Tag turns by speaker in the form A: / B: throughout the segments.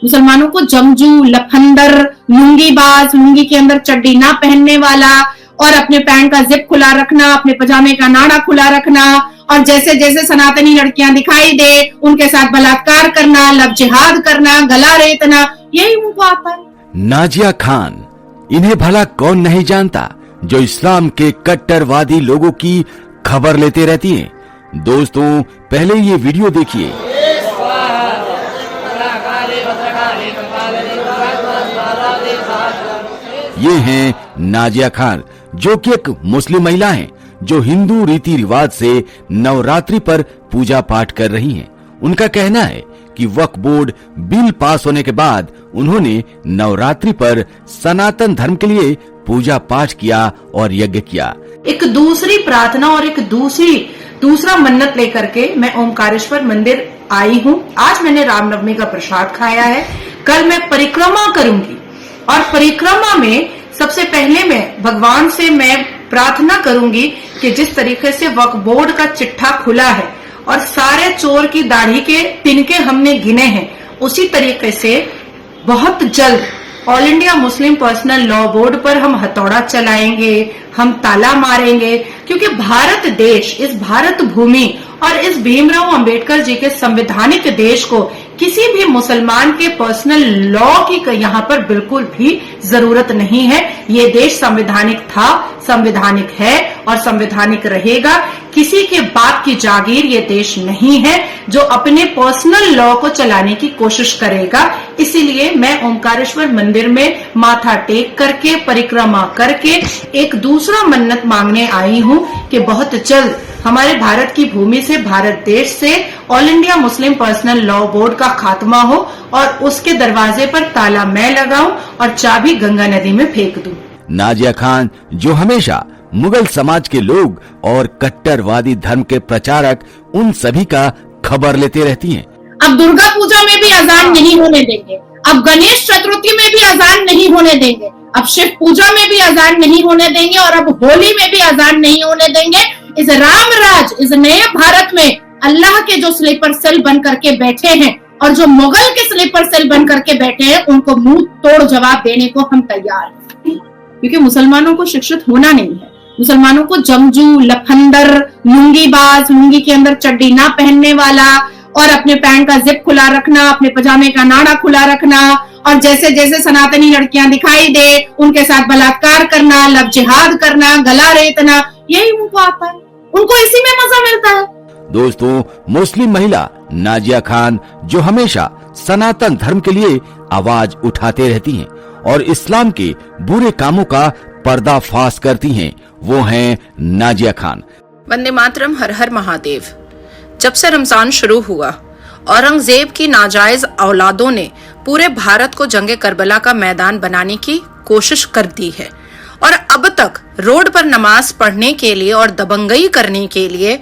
A: मुसलमानों को जमजू, लफंदर, लुंगीबाज, लुंगी के अंदर चड्डी ना पहनने वाला और अपने पैंट का जिप खुला रखना, अपने पजामे का नाड़ा खुला रखना और जैसे जैसे सनातनी लड़कियां दिखाई दे उनके साथ बलात्कार करना, लव जिहाद करना, गला रेतना, यही उनको आता है।
B: नाजिया खान, इन्हें भला कौन नहीं जानता जो इस्लाम के कट्टरवादी लोगों की खबर लेते रहती हैं। दोस्तों, पहले ये वीडियो देखिए। ये हैं नाजिया खान, जो कि एक मुस्लिम महिला हैं, जो हिंदू रीति रिवाज से नवरात्रि पर पूजा पाठ कर रही हैं। उनका कहना है कि वक्फ बोर्ड बिल पास होने के बाद उन्होंने नवरात्रि पर सनातन धर्म के लिए पूजा पाठ किया और यज्ञ किया।
A: एक दूसरी प्रार्थना और एक दूसरा मन्नत लेकर के मैं ओमकारेश्वर मंदिर आई हूँ। आज मैंने रामनवमी का प्रसाद खाया है। कल मैं परिक्रमा करूंगी और परिक्रमा में सबसे पहले मैं भगवान से मैं प्रार्थना करूंगी कि जिस तरीके से वक्फ बोर्ड का चिट्ठा खुला है और सारे चोर की दाढ़ी के तिनके हमने गिने हैं, उसी तरीके से बहुत जल्द all India Muslim personal law board पर हम हथौड़ा चलाएंगे, हम ताला मारेंगे, क्योंकि भारत देश, इस भारत भूमि और इस भीमराव अंबेडकर जी के संवैधानिक देश को किसी भी मुसलमान के पर्सनल लॉ की यहाँ पर बिल्कुल भी जरूरत नहीं है। ये देश संवैधानिक था, संवैधानिक है और संवैधानिक रहेगा। किसी के बाप की जागीर ये देश नहीं है जो अपने पर्सनल लॉ को चलाने की कोशिश करेगा। इसीलिए मैं ओमकारेश्वर मंदिर में माथा टेक करके परिक्रमा करके एक दूसरा मन्नत मांगने आई हूँ कि बहुत जल्द हमारे भारत की भूमि से, भारत देश से all India Muslim personal law board का खात्मा हो और उसके दरवाजे पर ताला मैं लगाऊं और चाबी गंगा नदी में फेंक दूं।
B: नाजिया खान, जो हमेशा मुगल समाज के लोग और कट्टरवादी धर्म के प्रचारक उन सभी का खबर लेते रहती हैं।
A: अब दुर्गा पूजा में भी अजान नहीं होने देंगे, अब गणेश चतुर्थी में भी अजान नहीं होने देंगे, अब शिव पूजा में भी अजान नहीं होने देंगे और अब होली में भी अजान नहीं होने देंगे। इस राम राज, इस नए भारत में अल्लाह के जो स्लीपर सेल बन करके बैठे हैं और जो मुगल के स्लीपर सेल बन करके बैठे हैं, उनको मुंह तोड़ जवाब देने को हम तैयार हैं। क्योंकि मुसलमानों को शिक्षित होना नहीं है। मुसलमानों को जमजू, लफंदर, लुंगीबाज, लुंगी के अंदर चड्डी ना पहनने वाला और अपने पैंट का जिप खुला रखना, अपने पजामे का नाड़ा खुला रखना और जैसे जैसे सनातनी लड़कियां दिखाई दे उनके साथ बलात्कार करना, लव जिहाद करना, गला रेतना, यही उनको आता है। उनको इसी में मजा मिलता है।
B: दोस्तों, मुस्लिम महिला नाजिया खान, जो हमेशा सनातन धर्म के लिए आवाज उठाते रहती हैं और इस्लाम के बुरे कामों का पर्दाफाश करती हैं, वो हैं नाजिया खान।
C: वंदे मातरम, हर हर महादेव। जब से रमजान शुरू हुआ, औरंगजेब की नाजायज औलादों ने पूरे भारत को जंगे करबला का मैदान बनाने की कोशिश कर दी है और अब तक रोड पर नमाज पढ़ने के लिए और दबंगई करने के लिए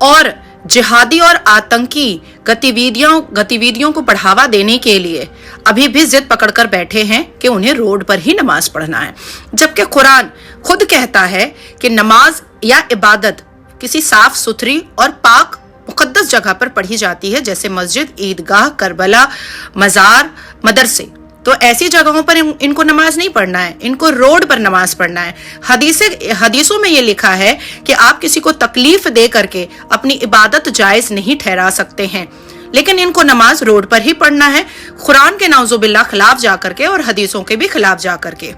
C: और जिहादी और आतंकी गतिविधियों को बढ़ावा देने के लिए अभी भी जिद पकड़कर बैठे हैं कि उन्हें रोड पर ही नमाज पढ़ना है, जबकि कुरान खुद कहता है कि नमाज या इबादत किसी साफ सुथरी और पाक मुकद्दस जगह पर पढ़ी जाती है, जैसे मस्जिद, ईदगाह, करबला, मजार, मदरसे। तो ऐसी जगहों पर इनको नमाज नहीं पढ़ना है, इनको रोड पर नमाज पढ़ना है। हदीसों में ये लिखा है कि आप किसी को तकलीफ दे करके अपनी इबादत जायज नहीं ठहरा सकते हैं, लेकिन इनको नमाज रोड पर ही पढ़ना है, कुरान के नाउजुबिल्लाह खिलाफ जाकर के और हदीसों के भी खिलाफ जाकर के।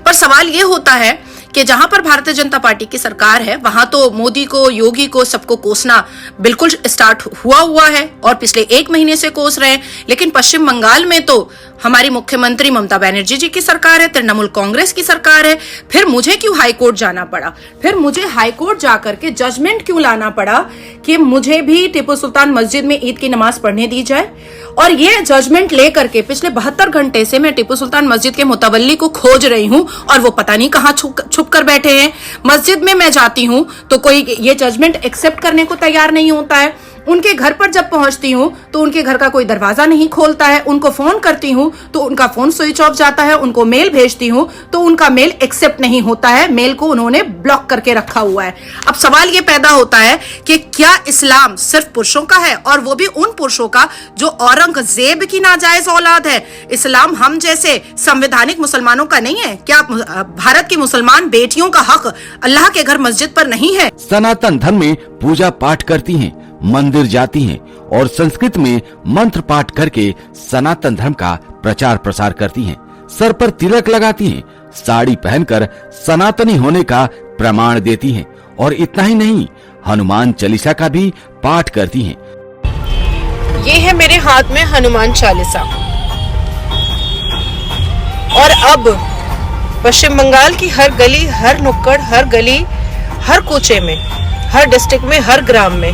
C: पर सवाल ये होता है कि जहां पर भारतीय जनता पार्टी की सरकार है, वहां तो मोदी को, योगी को, सबको कोसना बिल्कुल स्टार्ट हुआ है और पिछले 1 महीने से कोस रहे हैं। लेकिन पश्चिम बंगाल में तो हमारी मुख्यमंत्री ममता बनर्जी जी की सरकार है, तृणमूल कांग्रेस की सरकार है। फिर मुझे क्यों हाईकोर्ट जाना पड़ा? फिर मुझे हाईकोर्ट जाकर के जजमेंट क्यों लाना पड़ा कि मुझे भी टिप्पू सुल्तान मस्जिद में ईद की नमाज पढ़ने दी जाए? और ये जजमेंट लेकर के पिछले 72 घंटे से मैं टिप्पू सुल्तान मस्जिद के मुतवल्ली को खोज रही हूँ और वो पता नहीं कहाँ छुप कर बैठे हैं। मस्जिद में मैं जाती हूँ तो कोई ये जजमेंट एक्सेप्ट करने को तैयार नहीं होता है। उनके घर पर जब पहुंचती हूँ तो उनके घर का कोई दरवाजा नहीं खोलता है, उनको फोन करती हूँ तो उनका फोन स्विच ऑफ जाता है, उनको मेल भेजती हूँ तो उनका मेल एक्सेप्ट नहीं होता है, मेल को उन्होंने ब्लॉक करके रखा हुआ है। अब सवाल ये पैदा होता है कि क्या इस्लाम सिर्फ पुरुषों का है, और वो भी उन पुरुषों का जो औरंगजेब की नाजायज औलाद है? इस्लाम हम जैसे संवैधानिक मुसलमानों का नहीं है क्या? भारत की मुसलमान बेटियों का हक अल्लाह के घर मस्जिद पर नहीं है?
B: सनातन धर्म में पूजा पाठ करती हैं, मंदिर जाती हैं और संस्कृत में मंत्र पाठ करके सनातन धर्म का प्रचार प्रसार करती हैं, सर पर तिलक लगाती हैं, साड़ी पहनकर सनातनी होने का प्रमाण देती हैं और इतना ही नहीं, हनुमान चालीसा का भी पाठ करती हैं।
C: ये है मेरे हाथ में हनुमान चालीसा। और अब पश्चिम बंगाल की हर गली, हर नुक्कड़, हर गली, हर कूचे में, हर डिस्ट्रिक्ट में, हर ग्राम में,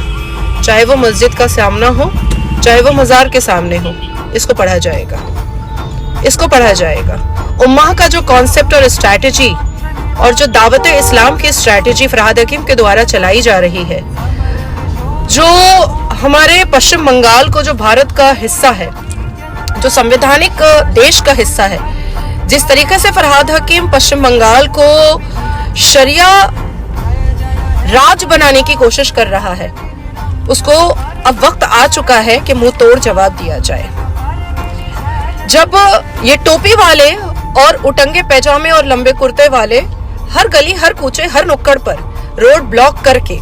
C: चाहे वो मस्जिद का सामना हो, चाहे वो मजार के सामने हो, इसको पढ़ा जाएगा, इसको पढ़ा जाएगा। उम्मा का जो कॉन्सेप्ट और स्ट्रैटेजी और जो दावत इस्लाम की स्ट्रैटेजी फरहाद हकीम के द्वारा चलाई जा रही है, जो हमारे पश्चिम बंगाल को, जो भारत का हिस्सा है, जो संवैधानिक देश का हिस्सा है, जिस तरीके से फरहाद हकीम पश्चिम बंगाल को शरिया राज बनाने की कोशिश कर रहा है, उसको अब वक्त आ चुका है कि मुंह तोड़ जवाब दिया जाए। जब ये टोपी वाले और उटंगे पैजामे और लंबे कुर्ते वाले हर गली, हर कूचे, हर नुक्कड़ पर रोड ब्लॉक करके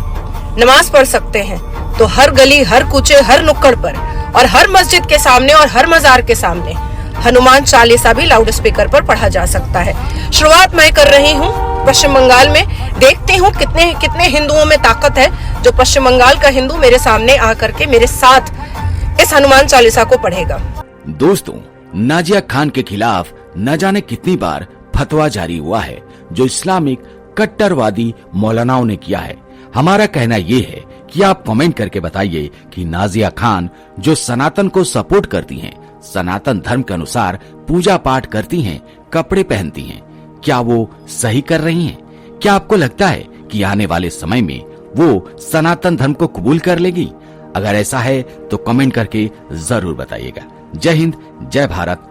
C: नमाज पढ़ सकते हैं, तो हर गली, हर कूचे, हर नुक्कड़ पर और हर मस्जिद के सामने और हर मजार के सामने हनुमान चालीसा भी लाउड स्पीकर पर पढ़ा जा सकता है। शुरुआत मैं कर रही हूँ पश्चिम बंगाल में, देखते हूँ कितने कितने हिंदुओं में ताकत है जो पश्चिम बंगाल का हिंदू मेरे सामने आकर के मेरे साथ इस हनुमान चालीसा को पढ़ेगा।
B: दोस्तों, नाजिया खान के खिलाफ न जाने कितनी बार फतवा जारी हुआ है जो इस्लामिक कट्टरवादी मौलानाओं ने किया है। हमारा कहना ये है कि आप कमेंट करके बताइए कि नाजिया खान जो सनातन को सपोर्ट करती हैं, सनातन धर्म के अनुसार पूजा पाठ करती हैं, कपड़े पहनती हैं, क्या वो सही कर रही हैं? क्या आपको लगता है कि आने वाले समय में वो सनातन धर्म को कबूल कर लेगी? अगर ऐसा है तो कमेंट करके जरूर बताइएगा। जय हिंद, जय भारत,